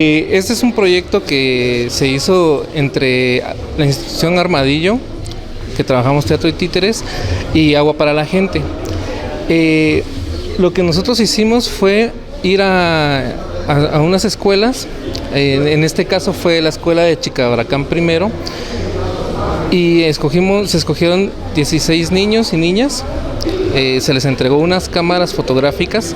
Este es un proyecto que se hizo entre la institución Armadillo, que trabajamos teatro y títeres, y Agua para la Gente. Lo que nosotros hicimos fue ir a unas escuelas, en este caso fue la escuela de Chicabracán primero, y se escogieron 16 niños y niñas, se les entregó unas cámaras fotográficas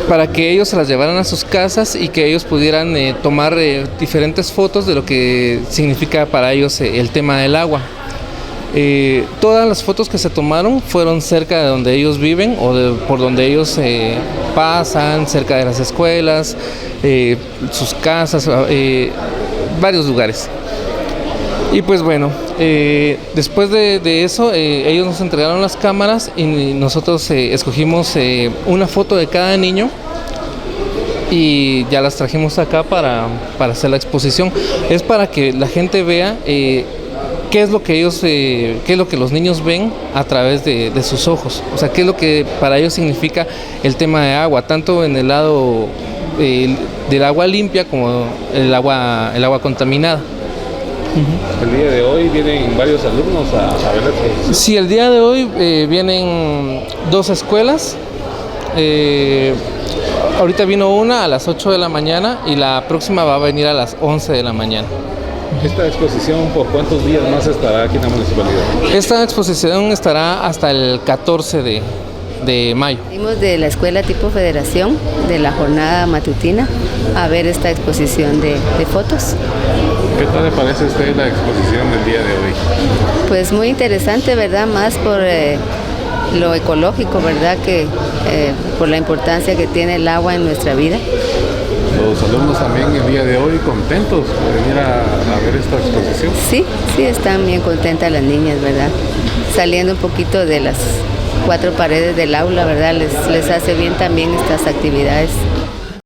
para que ellos se las llevaran a sus casas y que ellos pudieran tomar diferentes fotos de lo que significa para ellos el tema del agua. Todas las fotos que se tomaron fueron cerca de donde ellos viven o por donde ellos pasan, cerca de las escuelas, sus casas, varios lugares. Y pues bueno, después de eso, ellos nos entregaron las cámaras y nosotros escogimos una foto de cada niño y ya las trajimos acá para hacer la exposición. Es para que la gente vea qué es lo que los niños ven a través de sus ojos. O sea, qué es lo que para ellos significa el tema de agua, tanto en el lado del agua limpia como el agua contaminada. El día de hoy vienen varios alumnos a ver la exposición. Sí, el día de hoy vienen 2 escuelas. Ahorita vino una a las 8 de la mañana y la próxima va a venir a las 11 de la mañana. ¿Esta exposición por cuántos días más estará aquí en la municipalidad? Esta exposición estará hasta el 14 de mayo. Venimos de la escuela tipo federación, de la jornada matutina, a ver esta exposición de fotos. ¿Qué tal le parece a usted la exposición del día de hoy? Pues muy interesante, ¿verdad? Más por lo ecológico, ¿verdad? Que por la importancia que tiene el agua en nuestra vida. Los alumnos también el día de hoy contentos de venir a ver esta exposición. Sí, están bien contentas las niñas, ¿verdad? Saliendo un poquito de las 4 paredes del aula, ¿verdad? Les hace bien también estas actividades.